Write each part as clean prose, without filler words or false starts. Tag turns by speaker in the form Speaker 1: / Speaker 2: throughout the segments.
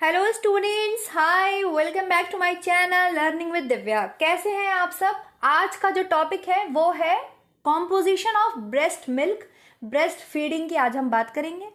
Speaker 1: Hello students, hi, welcome back to my channel learning with Divya. कैसे हैं आप सब। आज का जो टॉपिक है वो है composition of breast milk. Breast feeding की आज हम बात करेंगे।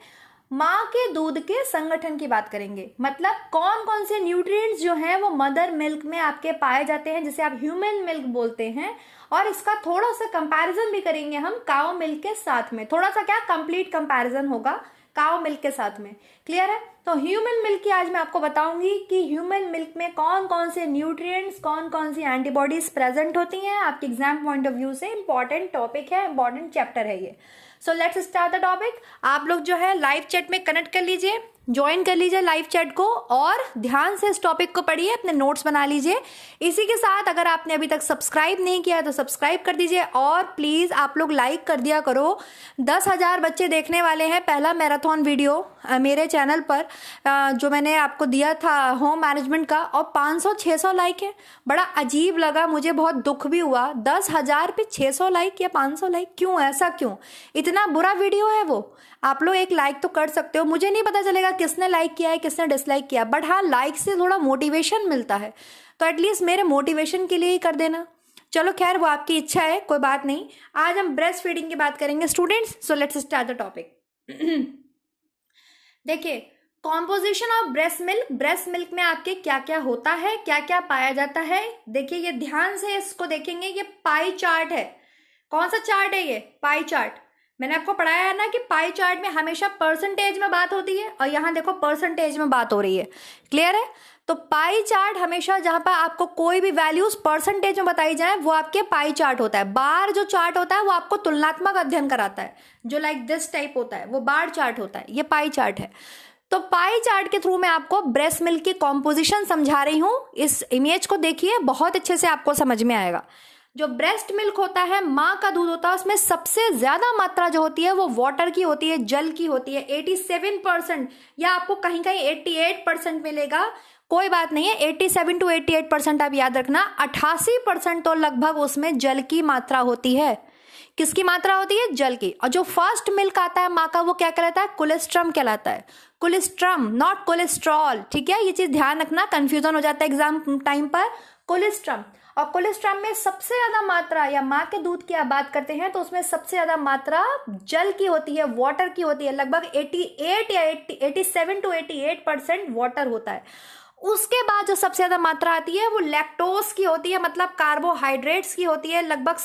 Speaker 1: माँ के दूध के संगठन की बात करेंगे, मतलब कौन कौन से न्यूट्रिएंट्स जो हैं वो मदर मिल्क में आपके पाए जाते हैं, जिसे आप ह्यूमन मिल्क बोलते हैं। और इसका थोड़ा सा कंपैरिजन भी करेंगे हम काउ मिल्क के साथ में। थोड़ा सा क्या, कंप्लीट कंपैरिजन होगा काउ मिल्क के साथ में। क्लियर है। तो ह्यूमन मिल्क की आज मैं आपको बताऊंगी कि ह्यूमन मिल्क में कौन कौन से न्यूट्रिएंट्स, कौन कौन सी एंटीबॉडीज प्रेजेंट होती हैं। आपके एग्जाम पॉइंट ऑफ व्यू से इंपॉर्टेंट टॉपिक है, इंपॉर्टेंट चैप्टर है ये। सो लेट्स स्टार्ट द टॉपिक। आप लोग जो है लाइव चैट में कनेक्ट कर लीजिए, ज्वाइन कर लीजिए लाइव चैट को और ध्यान से इस टॉपिक को पढ़िए, अपने नोट्स बना लीजिए। इसी के साथ अगर आपने अभी तक सब्सक्राइब नहीं किया है तो सब्सक्राइब कर दीजिए और प्लीज आप लोग लाइक कर दिया करो। 10,000 बच्चे देखने वाले हैं पहला मैराथन वीडियो मेरे चैनल पर, जो मैंने आपको दिया था होम मैनेजमेंट का, और 500-600 लाइक है। बड़ा अजीब लगा मुझे, बहुत दुख भी हुआ। 10,000 पे 600 लाइक या 500 लाइक, क्यों, ऐसा क्यों? इतना बुरा वीडियो है वो। आप लोग एक लाइक तो कर सकते हो। मुझे नहीं पता चलेगा किसने लाइक किया है किसने डिसलाइक किया, बट हाँ, लाइक से थोड़ा मोटिवेशन मिलता है, तो एटलीस्ट मेरे मोटिवेशन के लिए ही कर देना। चलो खैर, वो आपकी इच्छा है, कोई बात नहीं। आज हम ब्रेस्ट फीडिंग की बात करेंगे students. So let's start the topic. देखिए, composition of breast milk. Breast milk में आपके क्या क्या होता है, क्या क्या पाया जाता है। देखिए, ये ध्यान से इसको देखेंगे। ये पाई चार्ट है। कौन सा चार्ट है ये? Pie chart. मैंने आपको पढ़ाया है ना कि पाई चार्ट में हमेशा परसेंटेज में बात होती है, और यहां देखो परसेंटेज में बात हो रही है। क्लियर है। तो पाई चार्ट हमेशा जहां पर आपको कोई भी वैल्यूज परसेंटेज में बताई जाए वो आपके पाई चार्ट होता है। बार जो चार्ट होता है वो आपको तुलनात्मक अध्ययन कराता है, जो लाइक दिस टाइप होता है वो बार चार्ट होता है। ये पाई चार्ट है। तो पाई चार्ट के थ्रू मैं आपको ब्रेस्ट मिल्क की कॉम्पोजिशन समझा रही हूं। इस इमेज को देखिए, बहुत अच्छे से आपको समझ में आएगा। जो ब्रेस्ट मिल्क होता है, माँ का दूध होता है, उसमें सबसे ज्यादा मात्रा जो होती है वो वाटर की होती है, जल की होती है। 87%, या आपको कहीं कहीं 88% मिलेगा, कोई बात नहीं है। 87 to 88% आप याद रखना। 88% तो लगभग उसमें जल की मात्रा होती है। किसकी मात्रा होती है? जल की। और जो फर्स्ट मिल्क आता है माँ का, वो क्या कहलाता है? कोलेस्ट्रम कहलाता है। Colostrum, not cholesterol. ठीक है, ये चीज ध्यान रखना, कंफ्यूजन हो जाता है एग्जाम टाइम पर। कोलेस्ट्रम। और कोलेस्ट्रम में सबसे ज्यादा मात्रा, या माँ के दूध की आप बात करते हैं तो उसमें सबसे ज्यादा मात्रा जल की होती है, वाटर की होती है। लगभग 88 या 87 to 88% वाटर होता है। उसके बाद जो सबसे ज्यादा मात्रा आती है वो लैक्टोज की होती है, मतलब कार्बोहाइड्रेट्स की होती है। लगभग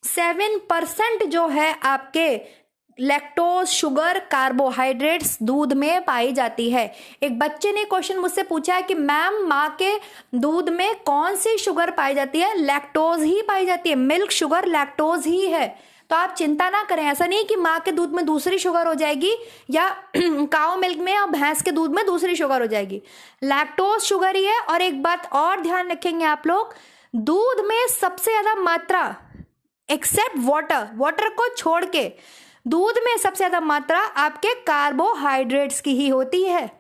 Speaker 1: 7% जो है आपके लैक्टोज, शुगर, कार्बोहाइड्रेट्स दूध में पाई जाती है। एक बच्चे ने क्वेश्चन मुझसे पूछा है कि मैम, माँ के दूध में कौन सी शुगर पाई जाती है? लैक्टोज ही पाई जाती है। मिल्क शुगर लैक्टोज ही है। तो आप चिंता ना करें, ऐसा नहीं कि माँ के दूध में दूसरी शुगर हो जाएगी, या काऊ मिल्क में और भैंस के दूध में दूसरी शुगर हो जाएगी। लैक्टोज शुगर ही है। और एक बात और ध्यान रखेंगे आप लोग, दूध में सबसे ज्यादा मात्रा, एक्सेप्ट वाटर, वाटर को छोड़ के दूध में सबसे ज्यादा मात्रा आपके कार्बोहाइड्रेट्स की ही होती है।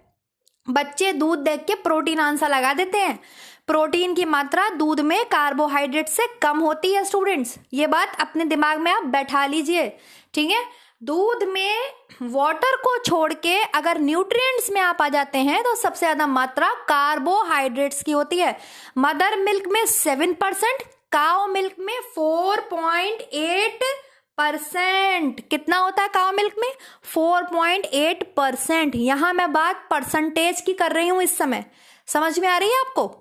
Speaker 1: बच्चे दूध देख के प्रोटीन आंसर लगा देते हैं। प्रोटीन की मात्रा दूध में कार्बोहाइड्रेट से कम होती है स्टूडेंट्स, ये बात अपने दिमाग में आप बैठा लीजिए। ठीक है, दूध में वाटर को छोड़ के अगर न्यूट्रिएंट्स में आप आ जाते हैं तो सबसे ज्यादा मात्रा कार्बोहाइड्रेट्स की होती है। मदर मिल्क में 7%, काउ मिल्क में 4.8%। कितना होता है काउ मिल्क में? 4.8%। यहां मैं बात परसेंटेज की कर रही हूं इस समय। समझ में आ रही है आपको?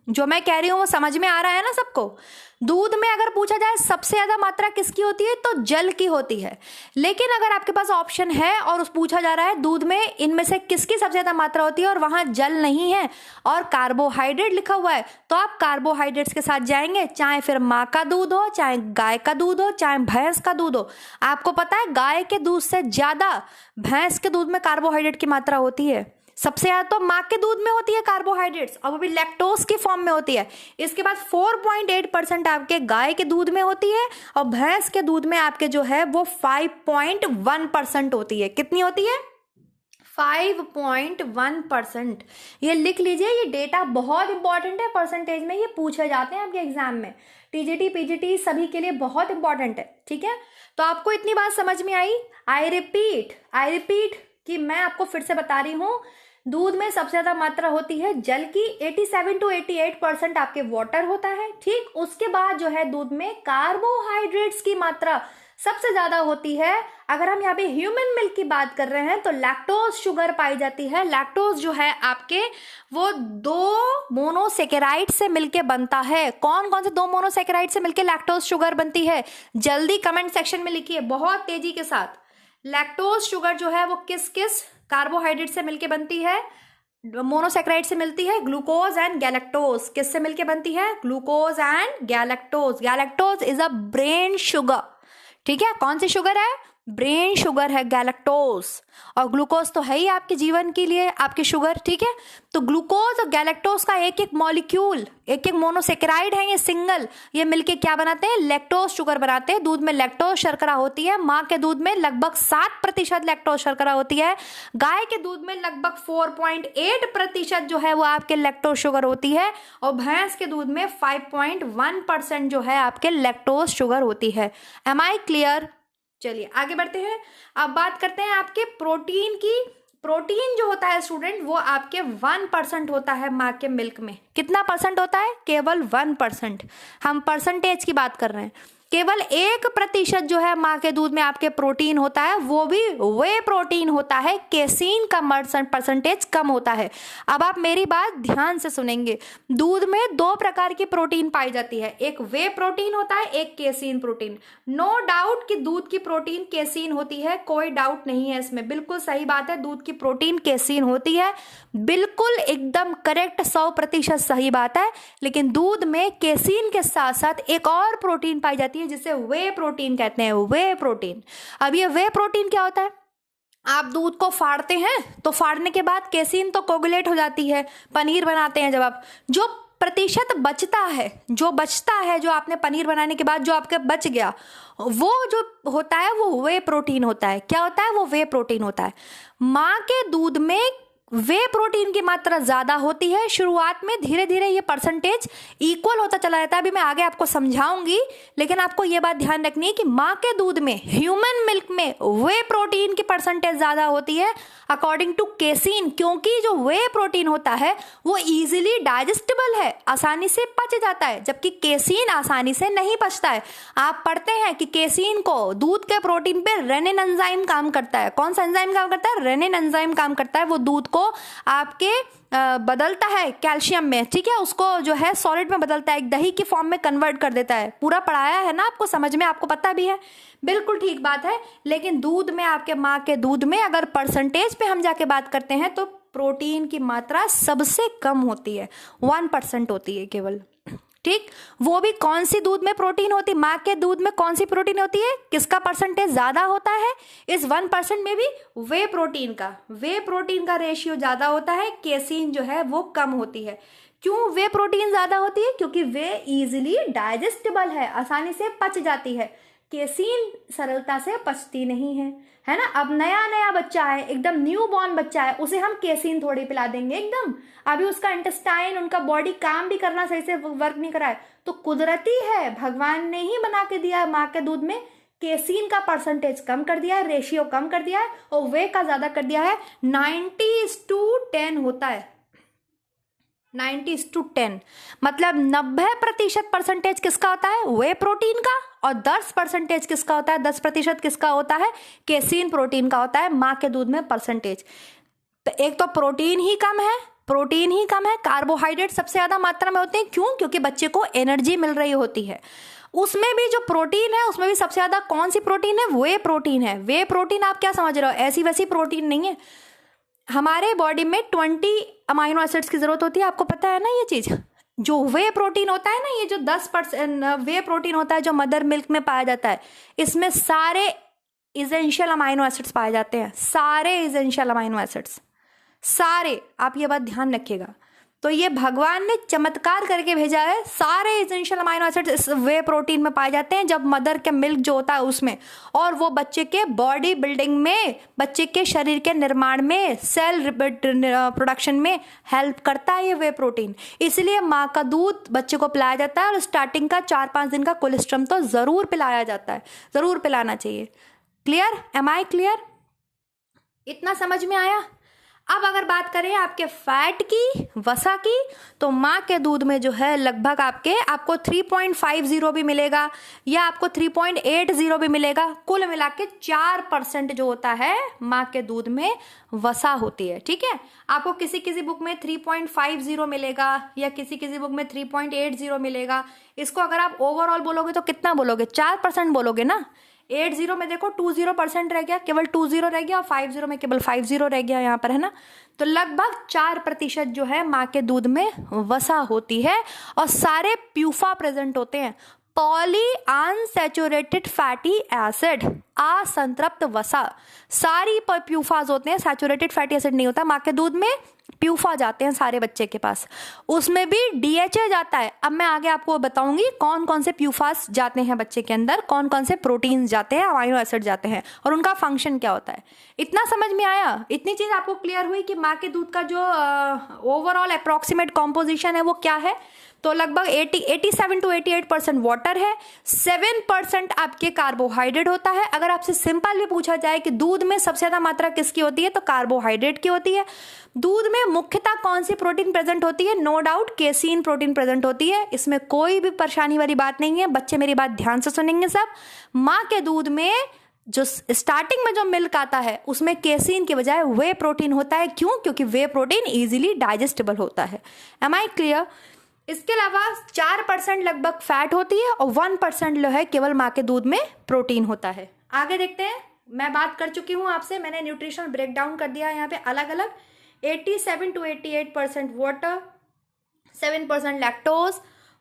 Speaker 1: जो मैं कह रही हूं वो समझ में आ रहा है ना सबको? दूध में अगर पूछा जाए सबसे ज्यादा मात्रा किसकी होती है, तो जल की होती है। लेकिन अगर आपके पास ऑप्शन है और उस पूछा जा रहा है दूध में इनमें से किसकी सबसे ज्यादा मात्रा होती है, और वहां जल नहीं है और कार्बोहाइड्रेट लिखा हुआ है, तो आप कार्बोहाइड्रेट्स के साथ जाएंगे। चाहे फिर माँ का दूध हो, चाहे गाय का दूध हो, चाहे भैंस का दूध हो। आपको पता है गाय के दूध से ज्यादा भैंस के दूध में कार्बोहाइड्रेट की मात्रा होती है। सबसे ज्यादा तो माँ के दूध में होती है कार्बोहाइड्रेट्स, और वो भी लैक्टोज की फॉर्म में होती है। इसके बाद 4.8% आपके गाय के दूध में होती है, और भैंस के दूध में आपके जो है वो 5.1% होती है। कितनी होती है? 5.1%। ये लिख लीजिए, ये डेटा बहुत इंपॉर्टेंट है। परसेंटेज में ये पूछे जाते हैं आपके एग्जाम में, टीजीटी पीजीटी सभी के लिए बहुत इंपॉर्टेंट है। ठीक है, तो आपको इतनी बात समझ में आई? आई रिपीट कि मैं आपको फिर से बता रही हूँ, दूध में सबसे ज्यादा मात्रा होती है जल की, 87 to 88% आपके वाटर होता है। ठीक, उसके बाद जो है दूध में कार्बोहाइड्रेट्स की मात्रा सबसे ज्यादा होती है। अगर हम यहाँ पे ह्यूमन मिल्क की बात कर रहे हैं तो लैक्टोज शुगर पाई जाती है। लैक्टोज जो है आपके वो 2 मोनोसेकेराइड से मिलके बनता है। कौन कौन से 2 मोनोसेकेराइड से मिलके लैक्टोज शुगर बनती है? जल्दी कमेंट सेक्शन में लिखिए बहुत तेजी के साथ। लैक्टोज शुगर जो है वो किस किस कार्बोहाइड्रेट से मिलके बनती है? मोनोसेक्राइड से मिलती है, ग्लूकोज एंड गैलेक्टोज। किससे मिलके बनती है? Glucose and galactose. Galactose is a brain sugar. ठीक है, कौन सी शुगर है? ब्रेन शुगर है गैलेक्टोज। और ग्लूकोज तो है ही आपके जीवन के लिए आपकी शुगर। ठीक है, तो ग्लूकोज और गैलेक्टोज का एक एक मॉलिक्यूल, एक एक मोनोसेकेराइड है ये सिंगल, ये मिलके क्या बनाते हैं? लैक्टोज शुगर बनाते हैं। दूध में लैक्टोज शर्करा होती है। माँ के दूध में लगभग 7% लैक्टोज शर्करा होती है। गाय के दूध में लगभग 4.8% जो है वो आपके लैक्टोज शुगर होती है। और भैंस के दूध में 5.1% जो है आपके लैक्टोज शुगर होती है। Am I clear? चलिए आगे बढ़ते हैं। अब बात करते हैं आपके प्रोटीन की। प्रोटीन जो होता है स्टूडेंट वो आपके 1% होता है माँ के मिल्क में। कितना परसेंट होता है? केवल 1%। हम परसेंटेज की बात कर रहे हैं। केवल 1% जो है माँ के दूध में आपके प्रोटीन होता है, वो भी वे प्रोटीन होता है। केसीन का परसेंटेज कम होता है। अब आप मेरी बात ध्यान से सुनेंगे। दूध में 2 प्रकार की प्रोटीन पाई जाती है, एक वे प्रोटीन होता है, एक केसीन प्रोटीन। नो डाउट कि दूध की प्रोटीन केसीन होती है, कोई डाउट नहीं है इसमें, बिल्कुल सही बात है, दूध की प्रोटीन केसीन होती है, बिल्कुल एकदम करेक्ट, 100% सही बात है। लेकिन दूध में केसीन के साथ साथ एक और प्रोटीन पाई जाती है जिसे वे प्रोटीन कहते हैं। वे प्रोटीन। अब ये वे प्रोटीन क्या होता है? आप दूध को फाड़ते हैं तो फाड़ने के बाद केसीन तो कोगुलेट हो जाती है, पनीर बनाते हैं जब आप, जो प्रतिशत बचता है, जो बचता है, जो आपने पनीर बनाने के बाद जो आपके बच गया, वो जो होता है वो वे प्रोटीन होता है। क्या होता है? वो वे प्रोटीन होता है। माँ के दूध में वे प्रोटीन की मात्रा ज्यादा होती है। शुरुआत में धीरे धीरे ये परसेंटेज इक्वल होता चला जाता है, अभी मैं आगे आपको समझाऊंगी। लेकिन आपको ये बात ध्यान रखनी है कि माँ के दूध में, ह्यूमन मिल्क में वे प्रोटीन की परसेंटेज ज्यादा होती है अकॉर्डिंग टू केसीन, क्योंकि जो वे प्रोटीन होता है वो इजीली डाइजेस्टेबल है, आसानी से पच जाता है, जबकि केसीन आसानी से नहीं पचता है। आप पढ़ते हैं कि केसीन को, दूध के प्रोटीन पे रेनिन एंजाइम काम करता है। कौन सा एंजाइम काम करता है? रेनिन एंजाइम काम करता है। वो दूध को आपके बदलता है कैल्शियम में, ठीक है, उसको जो है सॉलिड में बदलता है, एक दही की फॉर्म में कन्वर्ट कर देता है। पूरा पढ़ाया है ना आपको, समझ में, आपको पता भी है, बिल्कुल ठीक बात है। लेकिन दूध में, आपके माँ के दूध में अगर परसेंटेज पे हम जाके बात करते हैं तो प्रोटीन की मात्रा सबसे कम होती है, 1% होती है केवल। ठीक, वो भी कौन सी दूध में प्रोटीन होती है? माँ के दूध में कौन सी प्रोटीन होती है? किसका परसेंटेज ज्यादा होता है? इस 1% में भी वे प्रोटीन का रेशियो ज्यादा होता है। केसीन जो है वो कम होती है। क्यों वे प्रोटीन ज्यादा होती है? क्योंकि वे इजीली डाइजेस्टेबल है, आसानी से पच जाती है। केसीन सरलता से पचती नहीं है ना। अब नया नया बच्चा है, एकदम न्यू बॉर्न बच्चा है, उसे हम केसीन थोड़ी पिला देंगे एकदम, अभी उसका इंटेस्टाइन, उनका बॉडी काम भी करना सही से वर्क नहीं करा है। तो कुदरती है, भगवान ने ही बना के दिया है, माँ के दूध में केसीन का परसेंटेज कम कर दिया है, रेशियो कम कर दिया है, और वे का ज्यादा कर दिया है। 90:10 होता है, 90:10, मतलब 90% परसेंटेज किसका होता है? वे प्रोटीन का, और 10% किसका होता है? 10% किसका होता है? केसीन प्रोटीन का होता है माँ के दूध में परसेंटेज। तो एक तो प्रोटीन ही कम है, कार्बोहाइड्रेट सबसे ज्यादा मात्रा में होते हैं। क्यों? क्योंकि बच्चे को एनर्जी मिल रही होती है। उसमें भी जो प्रोटीन है, उसमें भी सबसे ज्यादा कौन सी प्रोटीन है? वे प्रोटीन है। वे प्रोटीन आप क्या समझ रहे हो? ऐसी वैसी प्रोटीन नहीं है। हमारे बॉडी में 20 अमाइनो एसिड्स की जरूरत होती है, आपको पता है ना ये चीज। जो वे प्रोटीन होता है ना, ये जो 10% वे प्रोटीन होता है जो मदर मिल्क में पाया जाता है, इसमें सारे इसेंशियल अमाइनो एसिड्स पाए जाते हैं, सारे इसेंशियल अमाइनो एसिड्स, सारे। आप ये बात ध्यान रखिएगा। तो ये भगवान ने चमत्कार करके भेजा है, सारे इसेंशियल अमाइनो एसिड्स इस वे प्रोटीन में पाए जाते हैं जब मदर के मिल्क जो होता है उसमें, और वो बच्चे के बॉडी बिल्डिंग में, बच्चे के शरीर के निर्माण में, सेल प्रोडक्शन में हेल्प करता है ये वे प्रोटीन। इसलिए माँ का दूध बच्चे को पिलाया जाता है, और स्टार्टिंग का 4-5 दिन का कोलेस्ट्रम तो जरूर पिलाया जाता है, जरूर पिलाना चाहिए। क्लियर? Am I clear? इतना समझ में आया। अब अगर बात करें आपके फैट की, वसा की, तो माँ के दूध में जो है लगभग आपको 3.50 भी मिलेगा या आपको 3.80 भी मिलेगा। कुल मिला के 4% जो होता है माँ के दूध में वसा होती है। ठीक है, आपको किसी किसी बुक में 3.50 मिलेगा या किसी किसी बुक में 3.80 मिलेगा। इसको अगर आप ओवरऑल बोलोगे तो कितना बोलोगे? 4% बोलोगे ना। 80 में देखो 20% रह गया, केवल 20 रह गया, और 50 में केवल 50 रह गया यहाँ पर, है ना। तो लगभग 4% जो है माँ के दूध में वसा होती है और सारे प्यूफा प्रेजेंट होते हैं। पॉली अनसैचुरेटेड फैटी एसिड, असंतृप्त वसा, सारी प्यूफाज होते हैं। सैचुरेटेड फैटी एसिड नहीं होता माँ के दूध में, प्यूफा जाते हैं सारे बच्चे के पास। उसमें भी डीएचए जाता है। अब मैं आगे आपको बताऊंगी कौन कौन से प्यूफास जाते हैं बच्चे के अंदर, कौन कौन से प्रोटीन्स जाते हैं, अमाइनो एसिड जाते हैं और उनका फंक्शन क्या होता है। इतना समझ में आया? इतनी चीज आपको क्लियर हुई कि माँ के दूध का जो ओवरऑल अप्रोक्सीमेट कॉम्पोजिशन है वो क्या है। तो लगभग 87 to 88% वाटर है, 7% आपके कार्बोहाइड्रेट होता है। अगर आपसे सिंपल भी पूछा जाए कि दूध में सबसे ज्यादा मात्रा किसकी होती है, तो कार्बोहाइड्रेट की होती है। दूध में मुख्यतः कौन सी प्रोटीन प्रेजेंट होती है? No doubt casein protein present होती है। इसमें कोई भी परेशानी वाली बात नहीं है। बच्चे मेरी बात ध्यान से सुनेंगे सब। माँ के दूध में जो स्टार्टिंग में जो मिल्क आता है उसमें केसीन की बजाय वे प्रोटीन होता है। क्यों? क्योंकि वे प्रोटीन इजीली डाइजेस्टेबल होता है। Am I clear? इसके अलावा 4% लगभग फैट होती है और 1% जो है केवल माँ के दूध में प्रोटीन होता है। आगे देखते हैं। मैं बात कर चुकी हूँ आपसे, मैंने न्यूट्रिशनल ब्रेकडाउन कर दिया है यहाँ पे अलग अलग। 87 to 88% water, 7% lactose,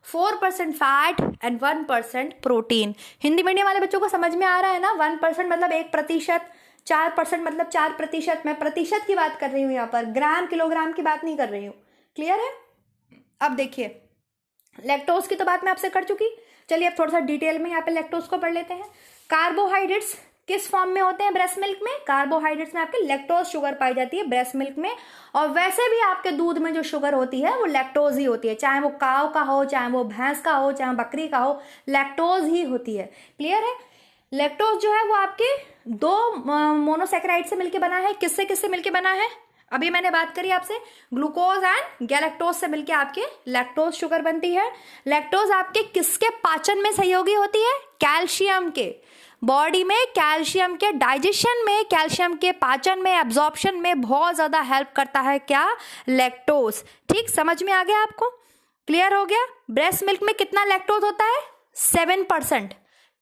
Speaker 1: 4% fat and 1% protein. Hindi medium वाले बच्चों को समझ में आ रहा है ना? 1% मतलब 1%, 4% मतलब 4%। मैं प्रतिशत की बात कर रही हूँ यहाँ पर, ग्राम किलोग्राम की बात नहीं कर रही हूँ। क्लियर है? अब देखिए, लैक्टोज की तो बात मैं आपसे कर चुकी। चलिए अब थोड़ा सा डिटेल में यहाँ पे लैक्टोज को पढ़ लेते हैं। कार्बोहाइड्रेट्स किस फॉर्म में होते हैं ब्रेस्ट मिल्क में? कार्बोहाइड्रेट्स में आपके लैक्टोज शुगर पाई जाती है ब्रेस्ट मिल्क में। और वैसे भी आपके दूध में जो शुगर होती है वो लैक्टोज ही होती है, चाहे वो काव का हो, चाहे वो भैंस का हो, चाहे बकरी का हो, लैक्टोज ही होती है। क्लियर है? लैक्टोज जो है वो आपके 2 मोनोसेकेराइड से मिलकर बना है। किससे किससे मिलकर बना है? अभी मैंने बात करी आपसे, ग्लूकोज एंड गैलेक्टोज से मिलके आपके लैक्टोज शुगर बनती है। लैक्टोज आपके किसके पाचन में सहयोगी होती है? कैल्शियम के। बॉडी में कैल्शियम के डाइजेशन में, कैल्शियम के पाचन में, एब्जॉर्प्शन में बहुत ज्यादा हेल्प करता है क्या? लैक्टोज। ठीक, समझ में आ गया आपको? क्लियर हो गया? ब्रेस्ट मिल्क में कितना लैक्टोज होता है? 7%।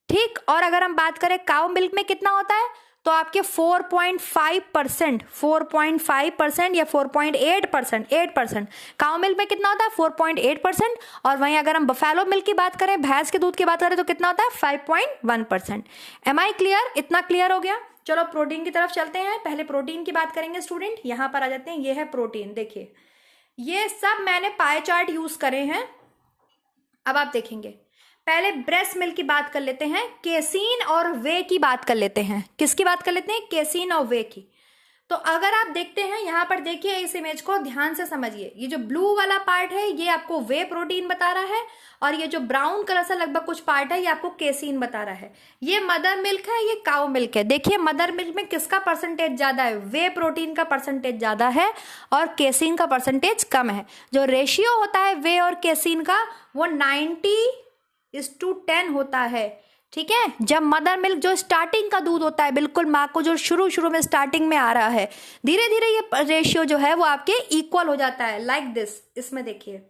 Speaker 1: ठीक, और अगर हम बात करें काउ मिल्क में कितना होता है, तो आपके 4.5%, 4.5% या 4.8%, 8%। काउ मिल्क में कितना होता है? 4.8%। और वहीं अगर हम बफेलो मिल्क की बात करें, भैंस के दूध की बात करें, तो कितना होता है? 5.1%। Am I clear? इतना क्लियर हो गया? चलो प्रोटीन की तरफ चलते हैं। पहले प्रोटीन की बात करेंगे स्टूडेंट। यहां पर आ जाते हैं। ये है प्रोटीन। देखिए, ये सब मैंने पाई चार्ट यूज करे हैं। अब आप देखेंगे, पहले ब्रेस्ट मिल्क की बात कर लेते हैं, केसीन और वे की बात कर लेते हैं। किसकी बात कर लेते हैं? केसीन और वे की। तो अगर आप देखते हैं यहाँ पर, देखिए इस इमेज को ध्यान से समझिए। ये जो ब्लू वाला पार्ट है ये आपको वे प्रोटीन बता रहा है, और ये जो ब्राउन कलर से लगभग कुछ पार्ट है ये आपको केसीन बता रहा है। ये मदर मिल्क है, ये काउ मिल्क है। देखिए मदर मिल्क में किसका परसेंटेज ज्यादा है? वे प्रोटीन का परसेंटेज ज्यादा है और केसीन का परसेंटेज कम है। जो रेशियो होता है वे और केसीन का वो 90:10 होता है। ठीक है, जब मदर मिल्क जो स्टार्टिंग का दूध होता है, बिल्कुल माँ को जो शुरू में स्टार्टिंग में आ रहा है, धीरे धीरे ये रेशियो जो है वो आपके इक्वल हो जाता है, लाइक दिस। इसमें देखिए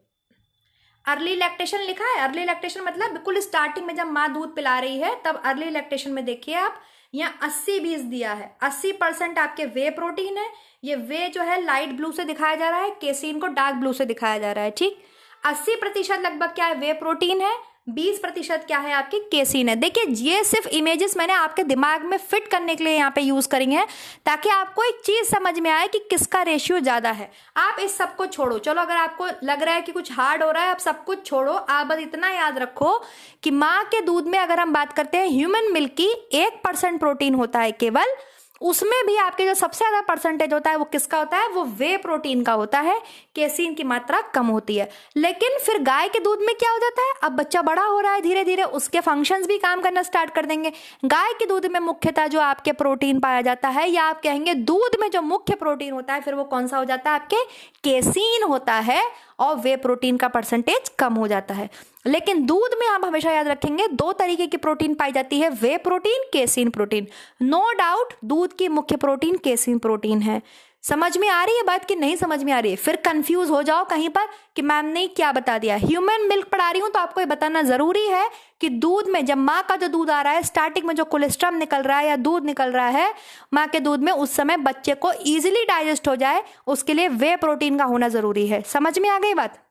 Speaker 1: अर्ली लैक्टेशन लिखा है। अर्ली लैक्टेशन मतलब बिल्कुल स्टार्टिंग में जब माँ दूध पिला रही है तब अर्ली लैक्टेशन में देखिए आप, यहाँ 80-20 दिया है। 80% आपके वे प्रोटीन है। ये वे जो है लाइट ब्लू से दिखाया जा रहा है, केसीन को डार्क ब्लू से दिखाया जा रहा है। ठीक, 80% लगभग क्या है? वे प्रोटीन है। 20% क्या है? आपकी केसीन है। देखिए ये सिर्फ इमेजेस मैंने आपके दिमाग में फिट करने के लिए यहाँ पे यूज करी हैं, ताकि आपको एक चीज समझ में आए कि किसका रेशियो ज्यादा है। आप इस सब को छोड़ो। चलो अगर आपको लग रहा है कि कुछ हार्ड हो रहा है, आप सब कुछ छोड़ो। आप बस इतना याद रखो कि माँ के दूध में अगर हम बात करते हैं ह्यूमन मिल्क की, 1% प्रोटीन होता है केवल, उसमें भी आपके जो सबसे ज़्यादा परसेंटेज होता है वो किसका होता है, वो वे प्रोटीन का होता है, केसीन की मात्रा कम होती है। लेकिन फिर गाय के दूध में क्या हो जाता है, अब बच्चा बड़ा हो रहा है धीरे धीरे, उसके फंक्शंस भी काम करना स्टार्ट कर देंगे। गाय के दूध में मुख्यतः जो आपके प्रोटीन पाया जाता है, या आप कहेंगे दूध में जो मुख्य प्रोटीन होता है, फिर वो कौन सा हो जाता है, आपके केसीन होता है, और वे प्रोटीन का परसेंटेज कम हो जाता है। लेकिन दूध में आप हमेशा याद रखेंगे दो तरीके की प्रोटीन पाई जाती है, whey protein, casein protein. No doubt दूध की मुख्य प्रोटीन केसीन प्रोटीन है। समझ में आ रही है बात कि नहीं समझ में आ रही है? फिर कंफ्यूज हो जाओ कहीं पर कि मैम ने क्या बता दिया। ह्यूमन मिल्क पढ़ा रही हूं तो आपको ये बताना जरूरी है कि दूध में जब माँ का जो दूध आ रहा है, स्टार्टिंग में जो कोलेस्ट्रॉल निकल रहा है या दूध निकल रहा है माँ के दूध में, उस समय बच्चे को इजीली डाइजेस्ट हो जाए, उसके लिए वे प्रोटीन का होना जरूरी है। समझ में आ गई बात?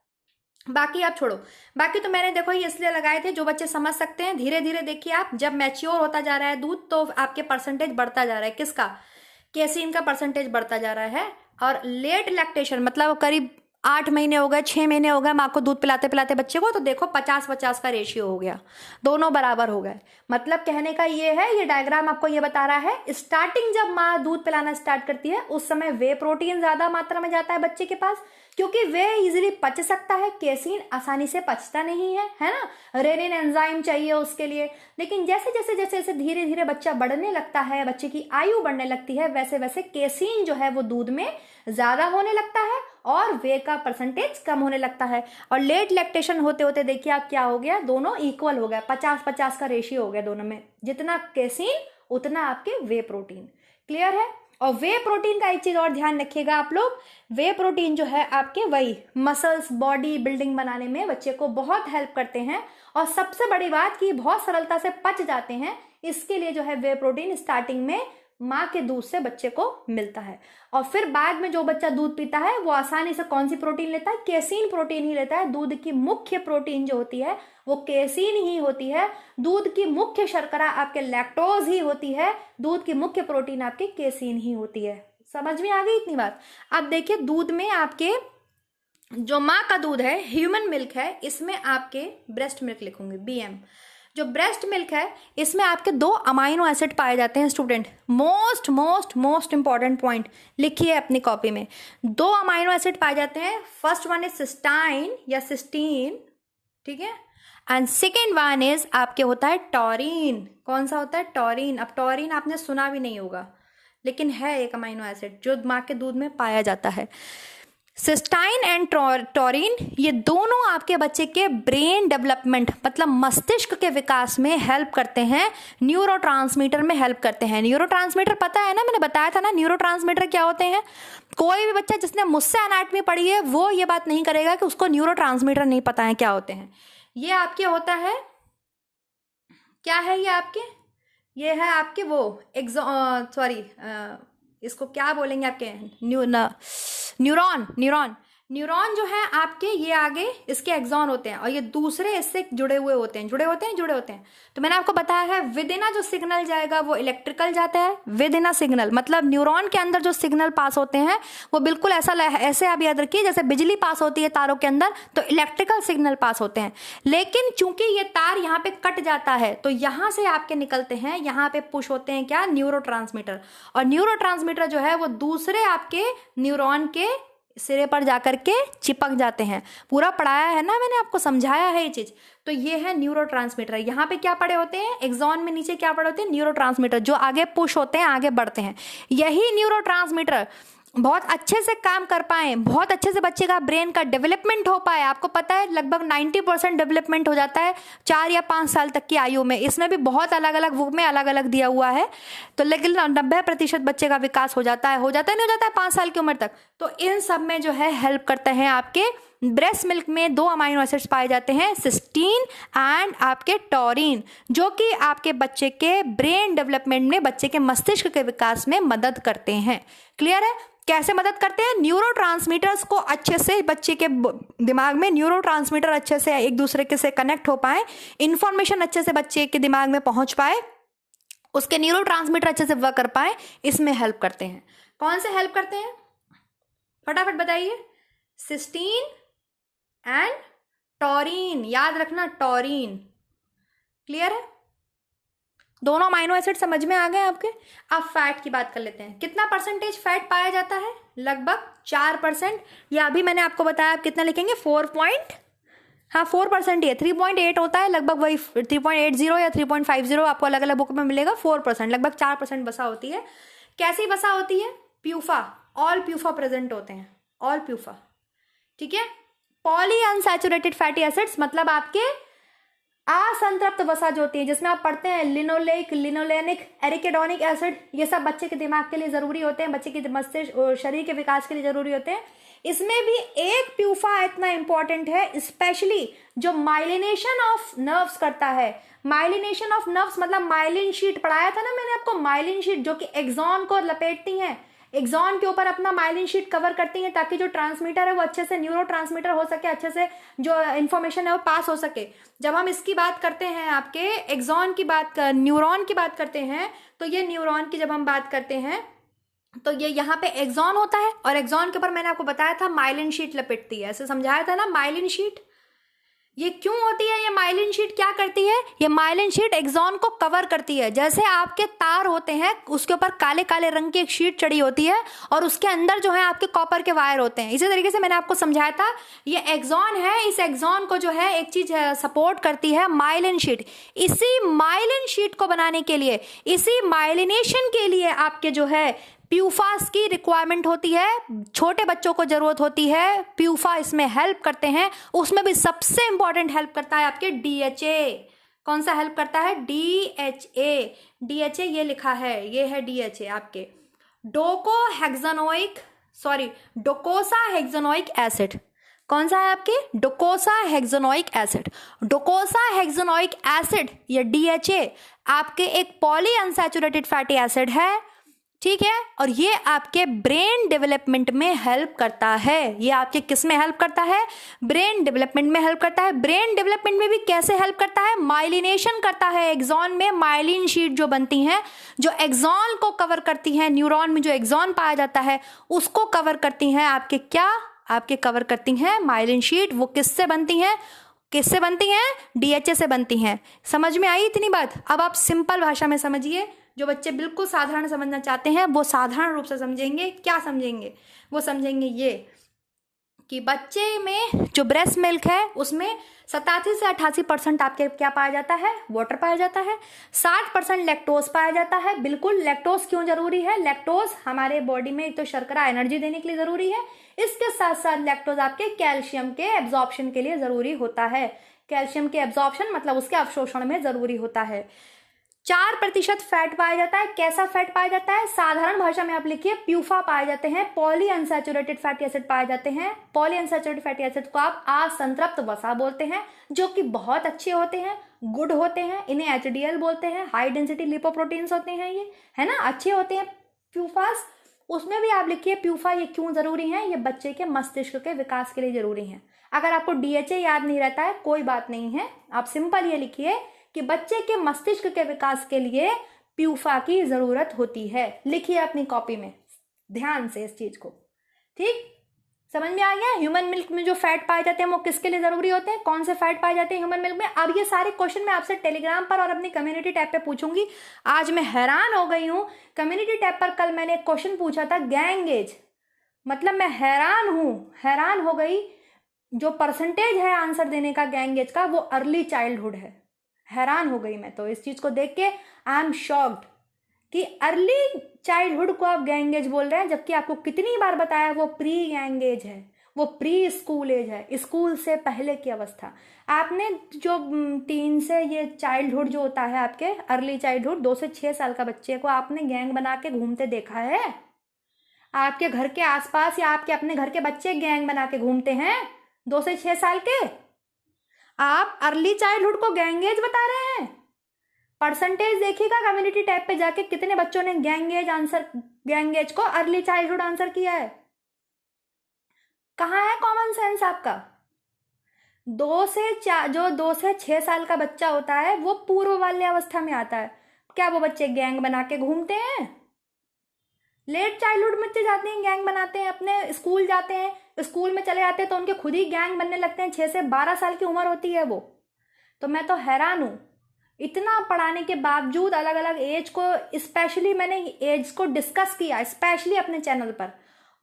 Speaker 1: बाकी आप छोड़ो, बाकी तो मैंने देखो ये इसलिए लगाए थे जो बच्चे समझ सकते हैं। धीरे धीरे देखिए आप, जब मैच्योर होता जा रहा है दूध तो आपके परसेंटेज बढ़ता जा रहा है, किसका, केसीन का परसेंटेज बढ़ता जा रहा है। और लेट लैक्टेशन मतलब करीब 8 महीने हो गए, 6 महीने हो गए माँ को दूध पिलाते पिलाते बच्चे को, तो देखो 50-50 का रेशियो हो गया, दोनों बराबर हो गए। मतलब कहने का ये है, ये डायग्राम आपको ये बता रहा है, स्टार्टिंग जब माँ दूध पिलाना स्टार्ट करती है उस समय वे प्रोटीन ज्यादा मात्रा में जाता है बच्चे के पास, क्योंकि वे इजीली पच सकता है, केसीन आसानी से पचता नहीं है ना, रेनिन एंजाइम चाहिए उसके लिए। लेकिन जैसे जैसे जैसे जैसे धीरे धीरे बच्चा बढ़ने लगता है, बच्चे की आयु बढ़ने लगती है, वैसे वैसे केसीन जो है वो दूध में ज्यादा होने लगता है और वे का परसेंटेज कम होने लगता है। और लेट लैक्टेशन होते होते देखिए आप क्या हो गया, दोनों इक्वल हो गया, 50-50 का रेशियो हो गया दोनों में, जितना केसीन उतना आपके वे प्रोटीन। क्लियर है? और वे प्रोटीन का एक चीज और ध्यान रखिएगा आप लोग, वे प्रोटीन जो है आपके वही मसल्स, बॉडी बिल्डिंग बनाने में बच्चे को बहुत हेल्प करते हैं। और सबसे बड़ी बात कि बहुत सरलता से पच जाते हैं, इसके लिए जो है वे प्रोटीन स्टार्टिंग में माँ के दूध से बच्चे को मिलता है। और फिर बाद में जो बच्चा दूध पीता है वो आसानी से कौन सी प्रोटीन लेता है, केसीन प्रोटीन ही लेता है। दूध की मुख्य प्रोटीन जो होती है वो केसीन ही होती है। दूध की मुख्य शर्करा आपके लैक्टोज ही होती है, दूध की मुख्य प्रोटीन आपकी केसीन ही होती है। समझ में आ गई इतनी बात? अब देखिए दूध में आपके जो माँ का दूध है, ह्यूमन मिल्क है, इसमें आपके ब्रेस्ट मिल्क लिखूंगी BM। जो ब्रेस्ट मिल्क है इसमें आपके 2 अमाइनो एसिड पाए जाते हैं student. Most most most important point लिखिए अपनी कॉपी में, 2 अमाइनो एसिड पाए जाते हैं। फर्स्ट वन इज सिस्टाइन या सिस्टीन, ठीक है, एंड सेकेंड वन इज आपके होता है टॉरिन। कौन सा होता है? टॉरिन। अब टॉरिन आपने सुना भी नहीं होगा, लेकिन है एक अमाइनो एसिड जो माँ के दूध में पाया जाता है। सिस्टाइन एंड टॉरिन ये दोनों आपके बच्चे के ब्रेन डेवलपमेंट मतलब मस्तिष्क के विकास में हेल्प करते हैं, न्यूरोट्रांसमीटर में हेल्प करते हैं। न्यूरोट्रांसमीटर पता है ना, मैंने बताया था ना न्यूरोट्रांसमीटर क्या होते हैं। कोई भी बच्चा जिसने मुझसे एनाटॉमी पढ़ी है वो ये बात नहीं करेगा कि उसको न्यूरोट्रांसमीटर नहीं पता है क्या होते हैं। ये आपके होता है, क्या है ये है आपके वो सॉरी इसको क्या बोलेंगे आपके, न्यूरॉन जो है आपके, ये आगे इसके एक्सॉन होते हैं और ये दूसरे इससे जुड़े होते हैं। तो मैंने आपको बताया है विद इन जो सिग्नल जाएगा वो इलेक्ट्रिकल जाता है, विद इन सिग्नल मतलब न्यूरॉन के अंदर जो सिग्नल पास होते हैं वो बिल्कुल ऐसे आप याद रखिए जैसे बिजली पास होती है तारों के अंदर, तो इलेक्ट्रिकल सिग्नल पास होते हैं। लेकिन चूंकि ये तार यहाँ पे कट जाता है तो यहाँ से आपके निकलते हैं, यहाँ पे पुश होते हैं क्या, न्यूरोट्रांसमीटर। और न्यूरोट्रांसमीटर जो है वो दूसरे आपके न्यूरॉन के सिरे पर जाकर के चिपक जाते हैं। पूरा पढ़ाया है ना मैंने, आपको समझाया है ये चीज। तो ये है न्यूरोट्रांसमीटर। यहाँ पे क्या पड़े होते हैं, एक्सॉन में नीचे क्या पड़े होते हैं, न्यूरोट्रांसमीटर, जो आगे पुश होते हैं, आगे बढ़ते हैं। यही न्यूरोट्रांसमीटर बहुत अच्छे से काम कर पाए, बहुत अच्छे से बच्चे का ब्रेन का डेवलपमेंट हो पाए। आपको पता है लगभग 90% डेवलपमेंट हो जाता है 4 या 5 साल तक की आयु में। इसमें भी बहुत अलग अलग बुक में अलग अलग दिया हुआ है। तो लेकिन 90% बच्चे का विकास हो जाता है 5 साल की उम्र तक। तो इन सब में जो है हेल्प करते हैं आपके ब्रेस्ट मिल्क में 2 अमाइनो एसिड्स पाए जाते हैं, सिस्टीन एंड आपके टॉरिन, जो कि आपके बच्चे के ब्रेन डेवलपमेंट में, बच्चे के मस्तिष्क के विकास में मदद करते हैं। क्लियर है? कैसे मदद करते हैं? न्यूरोट्रांसमीटर्स को अच्छे से बच्चे के दिमाग में न्यूरोट्रांसमीटर अच्छे से एक दूसरे के से कनेक्ट हो पाए, इंफॉर्मेशन अच्छे से बच्चे के दिमाग में पहुंच पाए, उसके न्यूरोट्रांसमीटर अच्छे से वर्क कर पाए, इसमें हेल्प करते हैं। कौन से हेल्प करते हैं फटाफट बताइए? सिस्टीन एंड टॉरिन, याद रखना टॉरिन। क्लियर है? दोनों अमाइनो एसिड समझ में आ गए आपके। अब फैट की बात कर लेते हैं। कितना परसेंटेज फैट पाया जाता है? लगभग 4%। या अभी मैंने आपको बताया, आप कितना लिखेंगे? 4% ही है, 3.8 होता है लगभग, वही 3.80 या 3.50 आपको अलग अलग बुक में मिलेगा। 4% लगभग 4% वसा होती है। कैसी वसा होती है? प्यूफा, ऑल प्यूफा प्रेजेंट होते हैं, ऑल प्यूफा, ठीक है। पॉली अनसैचुरेटेड फैटी एसिड्स मतलब आपके असंतृप्त वसा जो होती है, जिसमें आप पढ़ते हैं लिनोलेइक, लिनोलेनिक, एरिकेडोनिक एसिड, ये सब बच्चे के दिमाग के लिए जरूरी होते हैं, बच्चे के मस्तिष्क और शरीर के विकास के लिए जरूरी होते हैं। इसमें भी एक प्यूफा इतना इंपॉर्टेंट है, स्पेशली जो माइलिनेशन ऑफ नर्व्स करता है। माइलिनेशन ऑफ नर्व्स मतलब माइलिन शीट पढ़ाया था ना मैंने आपको, माइलिन शीट जो कि एक्सॉन को लपेटती हैं, एक्सॉन के ऊपर अपना माइलिन शीट कवर करती हैं, ताकि जो ट्रांसमीटर है वो अच्छे से न्यूरो ट्रांसमीटर हो सके, अच्छे से जो इंफॉर्मेशन है वो पास हो सके। जब हम इसकी बात करते हैं, आपके एक्सॉन की बात, न्यूरॉन की बात करते हैं, तो ये न्यूरॉन की जब हम बात करते हैं तो ये यहाँ पे एक्सॉन होता है, और एक्सॉन के ऊपर मैंने आपको बताया था माइलिन शीट लपेटती है, ऐसे समझाया था ना। माइलिन शीट ये क्यों होती है? ये माइलिन शीट क्या करती है? ये माइलिन शीट एक्सॉन को कवर करती है। जैसे आपके तार होते हैं, उसके ऊपर काले काले रंग की एक शीट चढ़ी होती है, और उसके अंदर जो है आपके कॉपर के वायर होते हैं। इसी तरीके से मैंने आपको समझाया था, ये एक्सॉन है, इस एक्सॉन को जो है एक चीज सपोर्ट करती है, माइलिन शीट। इसी माइलिन शीट को बनाने के लिए, इसी माइलिनेशन के लिए आपके जो है प्यूफास की रिक्वायरमेंट होती है, छोटे बच्चों को जरूरत होती है। प्यूफा इसमें हेल्प करते हैं। उसमें भी सबसे इंपॉर्टेंट हेल्प करता है आपके डीएचए। कौन सा हेल्प करता है? डीएचए। डीएचए ये लिखा है, ये है डीएचए आपके डोकोसा हेक्सानोइक एसिड। कौन सा है आपके? डोकोसा हेक्सानोइक एसिड। डोकोसा हेक्सानोइक एसिड या डीएचए आपके एक पॉली अनसैचुरेटेड फैटी एसिड है, ठीक है। और ये आपके ब्रेन डेवलपमेंट में हेल्प करता है। ये आपके किस में हेल्प करता है? ब्रेन डेवलपमेंट में हेल्प करता है। ब्रेन डेवलपमेंट में भी कैसे हेल्प करता है? माइलिनेशन करता है। एक्सॉन में माइलिन शीट जो बनती हैं, जो एक्सॉन को कवर करती हैं, न्यूरॉन में जो एक्सॉन पाया जाता है उसको कवर करती हैं आपके, क्या आपके कवर करती हैं माइलिन शीट। वो किससे बनती हैं? किससे बनती हैं? डीएचए से बनती हैं। समझ में आई इतनी बात? अब आप सिंपल भाषा में समझिए। जो बच्चे बिल्कुल साधारण समझना चाहते हैं वो साधारण रूप से समझेंगे। क्या समझेंगे? वो समझेंगे ये कि बच्चे में जो ब्रेस्ट मिल्क है उसमें 87 से 88% आपके क्या पाया जाता है? वाटर पाया जाता है। 60% लैक्टोज पाया जाता है। बिल्कुल, लैक्टोज क्यों जरूरी है? लैक्टोज हमारे बॉडी में एक तो शर्करा एनर्जी देने के लिए जरूरी है, इसके साथ साथ लैक्टोज आपके कैल्शियम के एब्जॉर्प्शन के लिए जरूरी होता है। कैल्शियम के एब्जॉर्प्शन मतलब उसके अवशोषण में जरूरी होता है। 4% फैट पाया जाता है। कैसा फैट पाया जाता है? साधारण भाषा में आप लिखिए, प्यूफा पाए जाते हैं। पॉली अनसैचुरेटेड फैटी एसिड पाए जाते हैं। पॉली अनसैचुरेटेड फैटी एसिड को आप असंतृप्त वसा बोलते हैं, जो कि बहुत अच्छे होते हैं, गुड होते हैं। इन्हें एचडीएल बोलते हैं। हाई डेंसिटी लिपोप्रोटीन्स होते हैं ये, है ना, अच्छे होते हैं प्यूफास। उसमें भी आप लिखिए प्यूफा ये क्यों जरूरी है? ये बच्चे के मस्तिष्क के विकास के लिए जरूरी है। अगर आपको डीएचए याद नहीं रहता है कोई बात नहीं है, आप सिंपल ये लिखिए कि बच्चे के मस्तिष्क के विकास के लिए प्यूफा की जरूरत होती है। लिखिए अपनी कॉपी में ध्यान से इस चीज को, ठीक? समझ में आ गया? ह्यूमन मिल्क में जो फैट पाए जाते हैं वो किसके लिए जरूरी होते हैं? कौन से फैट पाए जाते हैं ह्यूमन मिल्क में? अब ये सारे क्वेश्चन मैं आपसे टेलीग्राम पर और अपनी कम्युनिटी टैब पे पूछूंगी। आज मैं हैरान हो गई हूँ, कम्युनिटी टैब पर कल मैंने एक क्वेश्चन पूछा था, गैंग एज, मतलब मैं हैरान हो गई। जो परसेंटेज है आंसर देने का गैंग एज का, वो अर्ली चाइल्डहुड है। हैरान हो गई मैं तो इस चीज को देख के। आई एम शॉक्ड कि अर्ली चाइल्डहुड को आप गैंग एज बोल रहे हैं, जबकि आपको कितनी बार बताया वो प्री गैंग एज है, वो प्री स्कूल एज है, स्कूल से पहले की अवस्था। आपने जो 3 से ये चाइल्डहुड जो होता है आपके अर्ली चाइल्डहुड, 2 से 6 साल का बच्चे को आपने गैंग बना के घूमते देखा है? आपके घर के आसपास या आपके अपने घर के बच्चे गैंग बना के घूमते हैं 2 से 6 साल के? आप अर्ली चाइल्डहुड को गैंग एज बता रहे हैं? परसेंटेज देखिएगा कम्युनिटी टैब पे जाके, कितने बच्चों ने गैंग एज को अर्ली चाइल्डहुड आंसर किया है। कहाँ है कॉमन सेंस आपका? 2 से 6 साल का बच्चा होता है वो पूर्व बाल्यावस्था में आता है। क्या वो बच्चे गैंग बना के घूमते हैं? लेट चाइल्डहुड बच्चे जाते हैं, गैंग बनाते हैं, अपने स्कूल जाते हैं, स्कूल में चले जाते हैं तो उनके खुद ही गैंग बनने लगते हैं। 6 से 12 साल की उम्र होती है वो। तो मैं तो हैरान हूं इतना पढ़ाने के बावजूद अलग अलग एज को, स्पेशली मैंने एज को डिस्कस किया स्पेशली अपने चैनल पर,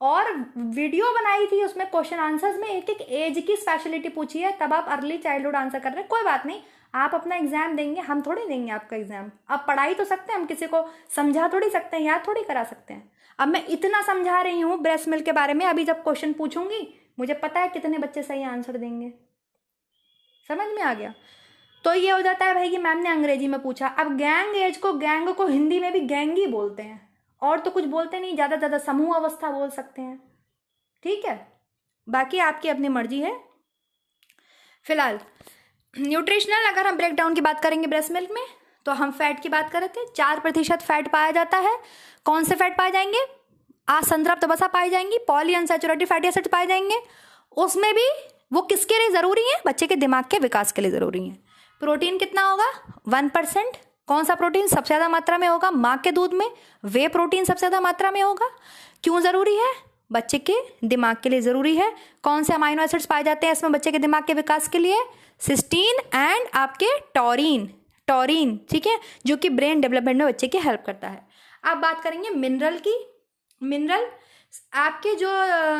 Speaker 1: और वीडियो बनाई थी उसमें क्वेश्चन आंसर्स में एक एक एज की स्पेशलिटी पूछी है, तब आप अर्ली चाइल्डहुड आंसर कर रहे हैं। कोई बात नहीं, आप अपना एग्जाम देंगे, हम थोड़ी देंगे आपका एग्जाम। आप पढ़ाई तो सकते हैं, हम किसी को समझा थोड़ी सकते हैं, याद थोड़ी करा सकते हैं। अब मैं इतना समझा रही हूँ ब्रेस्ट मिल्क के बारे में, अभी जब क्वेश्चन पूछूंगी मुझे पता है कितने बच्चे सही आंसर देंगे। समझ में आ गया? तो ये हो जाता है भाई कि मैम ने अंग्रेजी में पूछा। अब गैंग एज को, गैंग को हिंदी में भी गैंग ही बोलते हैं, और तो कुछ बोलते नहीं, ज़्यादा ज़्यादा समूह अवस्था बोल सकते हैं। ठीक है, बाकी आपकी अपनी मर्जी है। फिलहाल न्यूट्रिशनल, अगर हम ब्रेक डाउन की बात करेंगे ब्रेस्ट मिल्क में, तो हम फैट की बात कर रहे थे। 4% फैट पाया जाता है। कौन से फैट पाए जाएंगे? असंतृप्त वसा पाई जाएंगी, पॉली अनसैचुरेटेड फैटी एसिड पाए जाएंगे। उसमें भी वो किसके लिए ज़रूरी है? बच्चे के दिमाग के विकास के लिए ज़रूरी है। प्रोटीन कितना होगा? 1%। कौन सा प्रोटीन सबसे ज़्यादा मात्रा में होगा? माँ के दूध में वे प्रोटीन सबसे ज़्यादा मात्रा में होगा। क्यों ज़रूरी है? बच्चे के दिमाग के लिए ज़रूरी है। कौन से अमाइनो एसिड्स पाए जाते हैं इसमें बच्चे के दिमाग के विकास के लिए? सिस्टीन एंड आपके टॉरिन, ठीक है, जो कि ब्रेन डेवलपमेंट में बच्चे की हेल्प करता है। अब बात करेंगे मिनरल की। मिनरल आपके जो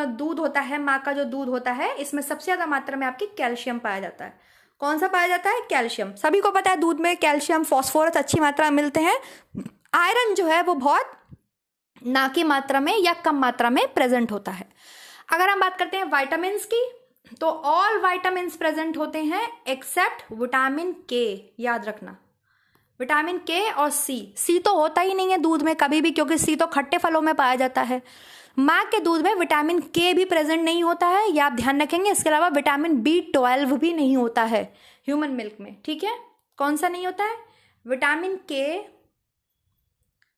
Speaker 1: दूध होता है, माँ का जो दूध होता है, इसमें सबसे ज़्यादा मात्रा में आपकी कैल्शियम पाया जाता है। कौन सा पाया जाता है? कैल्शियम। सभी को पता है दूध में कैल्शियम, फॉस्फोरस अच्छी मात्रा में मिलते हैं। आयरन जो है वो बहुत ना की मात्रा में या कम मात्रा में प्रेजेंट होता है। अगर हम बात करते हैं विटामिन की, तो ऑल विटामिन प्रेजेंट होते हैं एक्सेप्ट विटामिन के। याद रखना, विटामिन के और सी तो होता ही नहीं है दूध में कभी भी, क्योंकि सी तो खट्टे फलों में पाया जाता है। माँ के दूध में विटामिन के भी प्रेजेंट नहीं होता है, ये आप ध्यान रखेंगे। इसके अलावा विटामिन B12 भी नहीं होता है ह्यूमन मिल्क में। ठीक है, कौन सा नहीं होता है? विटामिन के।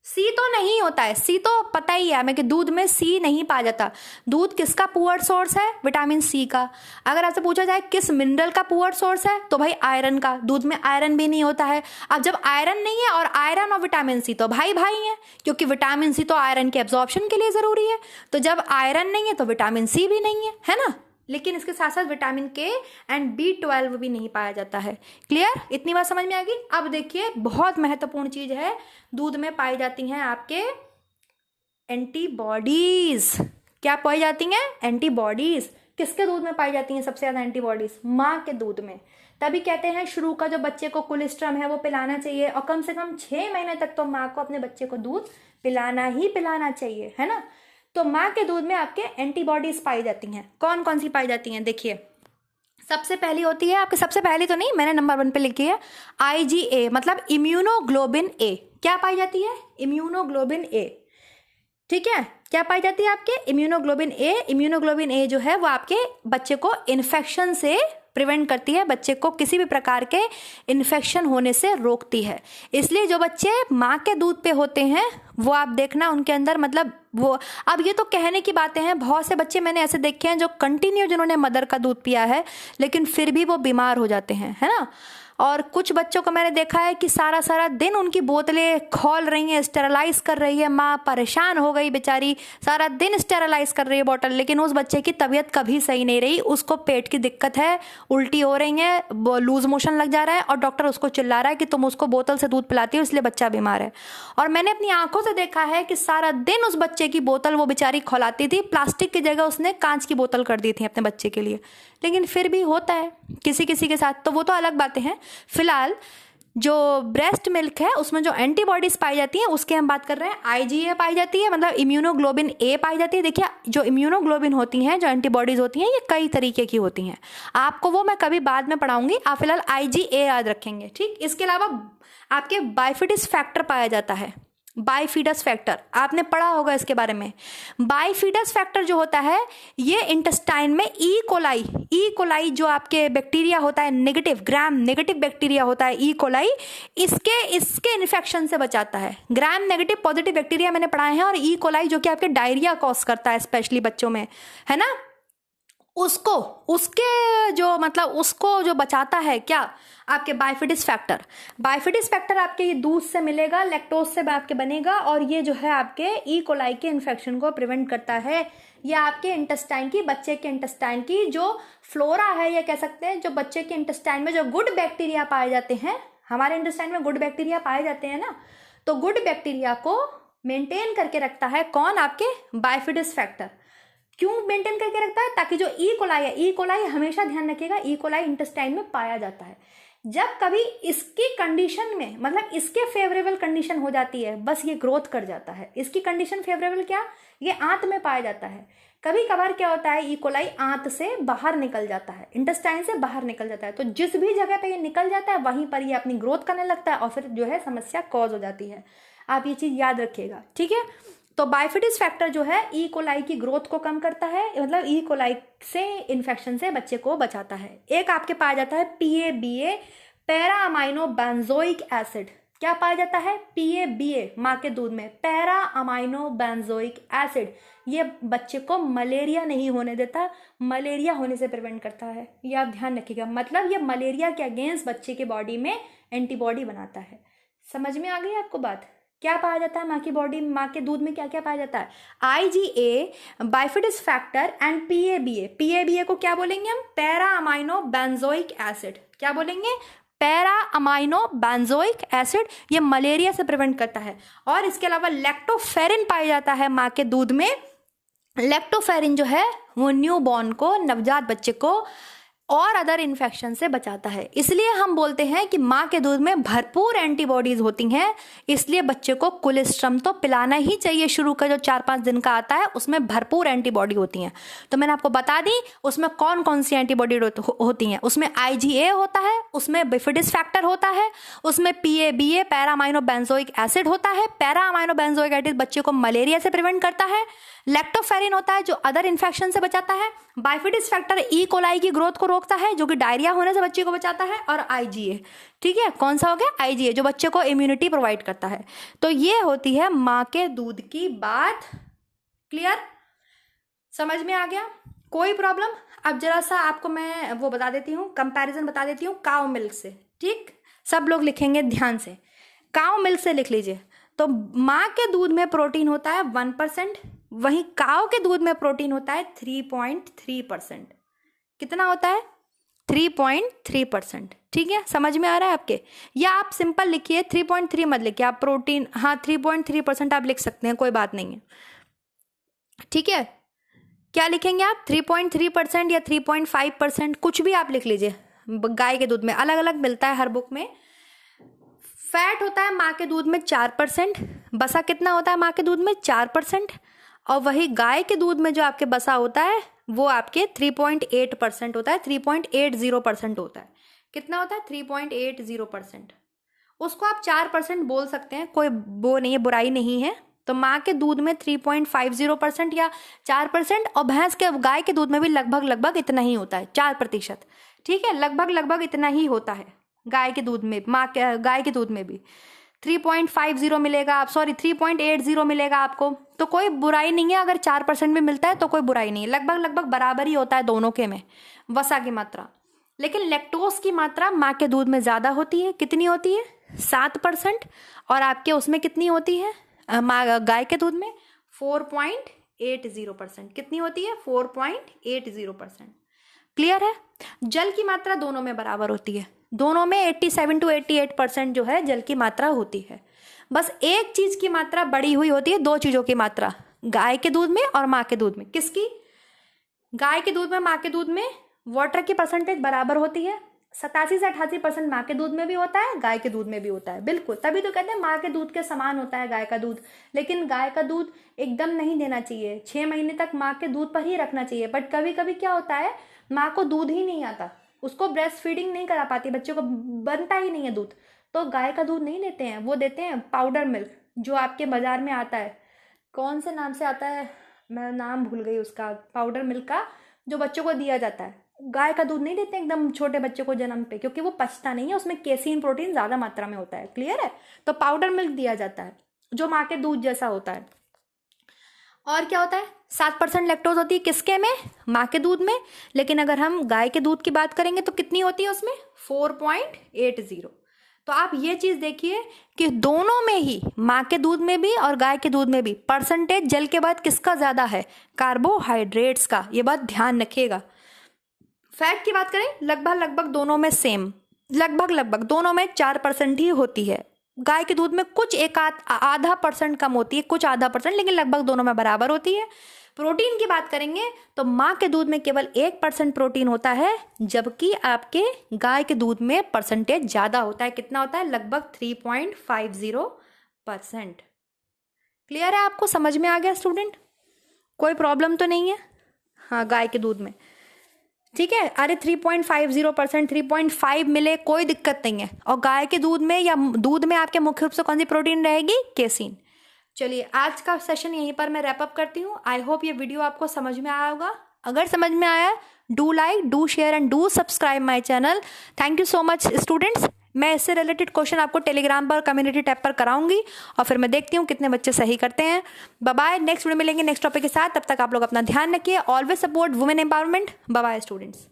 Speaker 1: सी तो नहीं होता है, सी तो पता ही है हमें कि दूध में सी नहीं पाया जाता। दूध किसका पुअर सोर्स है? विटामिन सी का। अगर आपसे पूछा जाए किस मिनरल का पुअर सोर्स है, तो भाई आयरन का। दूध में आयरन भी नहीं होता है। अब जब आयरन नहीं है, और आयरन और विटामिन सी तो भाई भाई हैं, क्योंकि विटामिन सी तो आयरन के एब्जॉर्प्शन के लिए जरूरी है। तो जब आयरन नहीं है तो विटामिन सी भी नहीं है ना। लेकिन इसके साथ साथ विटामिन के एंड B12 भी नहीं पाया जाता है। क्लियर? इतनी बात समझ में आ गई। अब देखिए बहुत महत्वपूर्ण चीज है, दूध में पाई जाती हैं आपके एंटीबॉडीज। क्या पाई जाती हैं? एंटीबॉडीज। किसके दूध में पाई जाती हैं सबसे ज्यादा एंटीबॉडीज? माँ के दूध में। तभी कहते हैं शुरू का जो बच्चे को कोलेस्ट्रम है वो पिलाना चाहिए, और कम से कम 6 महीने तक तो माँ को अपने बच्चे को दूध पिलाना ही पिलाना चाहिए, है ना। तो माँ के दूध में आपके एंटीबॉडीज पाई जाती हैं। कौन कौन सी पाई जाती हैं? देखिए, सबसे पहली होती है आपके, सबसे पहली तो नहीं, मैंने नंबर 1 पे लिखी है, IgA, मतलब इम्यूनोग्लोबिन ए। क्या पाई जाती है? इम्यूनोग्लोबिन ए। ठीक है, क्या पाई जाती है आपके? इम्यूनोग्लोबिन ए। इम्यूनोग्लोबिन ए जो है वो आपके बच्चे को इन्फेक्शन से प्रिवेंट करती है, बच्चे को किसी भी प्रकार के इन्फेक्शन होने से रोकती है। इसलिए जो बच्चे माँ के दूध पे होते हैं वो आप देखना उनके अंदर, मतलब वो, अब ये तो कहने की बातें हैं, बहुत से बच्चे मैंने ऐसे देखे हैं जो कंटिन्यू जिन्होंने मदर का दूध पिया है लेकिन फिर भी वो बीमार हो जाते हैं, है ना। और कुछ बच्चों को मैंने देखा है कि सारा सारा दिन उनकी बोतलें खोल रही हैं, स्टेरलाइज कर रही है, माँ परेशान हो गई बेचारी, सारा दिन स्टेरलाइज कर रही है बोतल, लेकिन उस बच्चे की तबीयत कभी सही नहीं रही। उसको पेट की दिक्कत है, उल्टी हो रही है, लूज मोशन लग जा रहा है, और डॉक्टर उसको चिल्ला रहा है कि तुम उसको बोतल से दूध पिलाती हो इसलिए बच्चा बीमार है। और मैंने अपनी आंखों से देखा है कि सारा दिन उस बच्चे की बोतल वो बेचारी खोलाती थी, प्लास्टिक की जगह उसने कांच की बोतल कर दी थी अपने बच्चे के लिए, लेकिन फिर भी होता है किसी किसी के साथ, तो वो तो अलग बातें हैं। फिलहाल जो ब्रेस्ट मिल्क है उसमें जो एंटीबॉडीज पाई जाती हैं उसकी हम बात कर रहे हैं। IgA पाई जाती है, मतलब इम्यूनोग्लोबिन ए पाई जाती है। देखिए, जो इम्यूनोग्लोबिन होती हैं, जो एंटीबॉडीज होती हैं, ये कई तरीके की होती हैं, आपको वो मैं कभी बाद में पढ़ाऊंगी। आप फिलहाल IgA याद रखेंगे, ठीक। इसके अलावा आपके बाइफिडस फैक्टर पाया जाता है। बाइफिडस फैक्टर आपने पढ़ा होगा इसके बारे में। बाइफिडस फैक्टर जो होता है ये इंटेस्टाइन में ई कोलाई जो आपके बैक्टीरिया होता है, नेगेटिव ग्राम नेगेटिव बैक्टीरिया होता है ई कोलाई, इसके इन्फेक्शन से बचाता है। ग्राम नेगेटिव पॉजिटिव बैक्टीरिया मैंने पढ़ाए हैं, और ई कोलाई जो कि आपके डायरिया कॉज करता है स्पेशली बच्चों में, है ना, उसको जो बचाता है क्या? आपके बाइफिडस फैक्टर आपके ये दूध से मिलेगा, लैक्टोज से आपके बनेगा, और ये जो है आपके ई कोलाई के इन्फेक्शन को प्रिवेंट करता है। ये आपके इंटेस्टाइन की, बच्चे के इंटेस्टाइन की जो फ्लोरा है, ये कह सकते हैं जो बच्चे के इंटेस्टाइन में जो गुड बैक्टीरिया पाए जाते हैं, हमारे इंटेस्टाइन में गुड बैक्टीरिया पाए जाते हैं ना, तो गुड बैक्टीरिया को मेंटेन करके रखता है कौन? आपके बाइफिडस फैक्टर। क्यों मेंटेन करके रखता है? ताकि जो ई कोलाई है, ई कोलाई हमेशा ध्यान रखिएगा, ई कोलाई इंटेस्टाइन में पाया जाता है। जब कभी इसकी कंडीशन में, मतलब इसके फेवरेबल कंडीशन हो जाती है, बस ये ग्रोथ कर जाता है। इसकी कंडीशन फेवरेबल क्या? ये आंत में पाया जाता है। कभी कभार क्या होता है, ई कोलाई आंत से बाहर निकल जाता है, इंटेस्टाइन से बाहर निकल जाता है, तो जिस भी जगह पे ये निकल जाता है वहीं पर ये अपनी ग्रोथ करने लगता है और फिर जो है समस्या कॉज हो जाती है। आप ये चीज याद रखिएगा, ठीक है। तो बाइफिडस फैक्टर जो है ई कोलाई की ग्रोथ को कम करता है, मतलब ई कोलाई से इन्फेक्शन से बच्चे को बचाता है। एक आपके पाया जाता है PABA, para amino benzoic acid. क्या पाया जाता है? PABA माँ के दूध में, पैरा अमाइनो बेंजोइक एसिड। ये बच्चे को मलेरिया नहीं होने देता, मलेरिया होने से प्रिवेंट करता है। ये आप ध्यान रखिएगा, मतलब ये मलेरिया के अगेंस्ट बच्चे के बॉडी में एंटीबॉडी बनाता है। समझ में आ गई आपको बात? क्या पाया जाता है माँ की बॉडी, माँ के दूध में क्या क्या पाया जाता है? IgA, bifidus factor and PABA। PABA को क्या बोलेंगे हम? Para amino benzoic acid. क्या बोलेंगे? Para amino benzoic acid. ये मलेरिया से प्रिवेंट करता है। और इसके अलावा लैक्टोफेरिन पाया जाता है माँ के दूध में। लैक्टोफेरिन जो है वो न्यूबॉर्न को, नवजात बच्चे को और अदर इन्फेक्शन से बचाता है। इसलिए हम बोलते हैं कि माँ के दूध में भरपूर एंटीबॉडीज होती हैं, इसलिए बच्चे को कोलेस्ट्रम तो पिलाना ही चाहिए। शुरू का जो 4-5 दिन का आता है उसमें भरपूर एंटीबॉडी होती हैं। तो मैंने आपको बता दी उसमें कौन कौन सी एंटीबॉडी होती हैं। उसमें IgA होता है, उसमें बिफिडस फैक्टर होता है, उसमें PABA, para amino benzoic acid होता है। पैरा अमाइनो बेंजोइक एसिड बच्चे को मलेरिया से प्रिवेंट करता है। लैक्टोफेरिन होता है जो अदर इन्फेक्शन से बचाता है। बाइफिडस फैक्टर ई कोलाई की ग्रोथ को रोकता है जो कि डायरिया होने से बच्चे को बचाता है। और IgA, ठीक है, कौन सा हो गया? IgA, जो बच्चे को इम्यूनिटी प्रोवाइड करता है। तो ये होती है माँ के दूध की बात। क्लियर? समझ में आ गया? कोई प्रॉब्लम? अब जरा सा आपको मैं वो बता देती हूँ, कंपैरिजन बता देती हूँ काउ मिल्क से। ठीक, सब लोग लिखेंगे ध्यान से, काउ मिल्क से लिख लीजिए। तो माँ के दूध में प्रोटीन होता है 1%, वहीं काऊ के दूध में प्रोटीन होता है 3.3%। कितना होता है? 3.3%। ठीक है, समझ में आ रहा है आपके? या आप सिंपल लिखिए, 3.3 मत लिखिए आप, प्रोटीन, हाँ 3.3% आप लिख सकते हैं, कोई बात नहीं है। ठीक है, क्या लिखेंगे आप? 3.3% या 3.5%, कुछ भी आप लिख लीजिए। गाय के दूध में अलग अलग मिलता है हर बुक में। फैट होता है माँ के दूध में 4%, बसा कितना होता है माँ के दूध में? 4%। और वही गाय के दूध में जो आपके बसा होता है वो आपके 3.8% होता है, 3.80% होता है। कितना होता है? 3.80%। उसको आप 4% बोल सकते हैं, कोई वो नहीं है, बुराई नहीं है। तो माँ के दूध में 3.50% या 4%, और भैंस के, गाय के दूध में भी लगभग इतना ही होता है, 4%। ठीक है, लगभग इतना ही होता है गाय के दूध में, गाय के दूध में भी 3.50 मिलेगा, आप सॉरी 3.80 मिलेगा आपको। तो कोई बुराई नहीं है, अगर 4% भी मिलता है तो कोई बुराई नहीं है, लगभग बराबर ही होता है दोनों के में वसा की मात्रा। लेकिन लैक्टोज की मात्रा माँ के दूध में ज़्यादा होती है। कितनी होती है? 7%। और आपके उसमें कितनी होती है गाय के दूध में? 4.80%। कितनी होती है? 4.80%। क्लियर है? जल की मात्रा दोनों में बराबर होती है, दोनों में 87 to 88% जो है जल की मात्रा होती है। बस एक चीज की मात्रा बढ़ी हुई होती है, दो चीजों की मात्रा, गाय के दूध में और माँ के दूध में। किसकी? गाय के दूध में, माँ के दूध में वाटर की परसेंटेज बराबर होती है। 87 से 88% माँ के दूध में भी होता है, गाय के दूध में भी होता है। बिल्कुल, तभी तो कहते हैं माँ के दूध के समान होता है गाय का दूध। लेकिन गाय का दूध एकदम नहीं देना चाहिए, 6 महीने तक माँ के दूध पर ही रखना चाहिए। बट कभी कभी क्या होता है, माँ को दूध ही नहीं आता, उसको ब्रेस्ट फीडिंग नहीं करा पाती, बच्चे को बनता ही नहीं है दूध, तो गाय का दूध नहीं देते हैं, वो देते हैं पाउडर मिल्क, जो आपके बाजार में आता है। कौन से नाम से आता है, मैं नाम भूल गई उसका, पाउडर मिल्क का, जो बच्चों को दिया जाता है। गाय का दूध नहीं देते एकदम छोटे बच्चे को जन्म पे, क्योंकि वो पचता नहीं है, उसमें केसीन प्रोटीन ज़्यादा मात्रा में होता है। क्लियर है? तो पाउडर मिल्क दिया जाता है जो माँ के दूध जैसा होता है। और क्या होता है? 7% लैक्टोज होती है किसके में? माँ के दूध में। लेकिन अगर हम गाय के दूध की बात करेंगे तो कितनी होती है उसमें? 4.80। तो आप ये चीज देखिए कि दोनों में ही, माँ के दूध में भी और गाय के दूध में भी, परसेंटेज जल के बाद किसका ज्यादा है? कार्बोहाइड्रेट्स का। ये बात ध्यान रखिएगा। फैट की बात करें, लगभग दोनों में सेम। लगभग लगभग दोनों में 4% ही होती है। गाय के दूध में कुछ एक आधा % कम होती है, कुछ आधा %, लेकिन लगभग दोनों में बराबर होती है। प्रोटीन की बात करेंगे तो माँ के दूध में केवल 1% प्रोटीन होता है, जबकि आपके गाय के दूध में परसेंटेज ज़्यादा होता है। कितना होता है? लगभग 3.50%। क्लियर है? आपको समझ में आ गया स्टूडेंट? कोई प्रॉब्लम तो नहीं है? हाँ, गाय के दूध में ठीक है। अरे 3.50%, 3.5 मिले कोई दिक्कत नहीं है। और गाय के दूध में या दूध में आपके मुख्य रूप से कौन सी प्रोटीन रहेगी? केसीन। चलिए, आज का सेशन यहीं पर मैं रैप अप करती हूँ। आई होप ये वीडियो आपको समझ में आया होगा। अगर समझ में आया, do like, do share and do subscribe my channel. Thank you so much students. मैं इससे रिलेटेड क्वेश्चन आपको टेलीग्राम पर, कम्युनिटी टैब पर कराऊंगी और फिर मैं देखती हूँ कितने बच्चे सही करते हैं। बाय बाय, नेक्स्ट वीडियो मिलेंगे नेक्स्ट टॉपिक के साथ। तब तक आप लोग अपना ध्यान रखिए। Always support women empowerment. Bye bye students.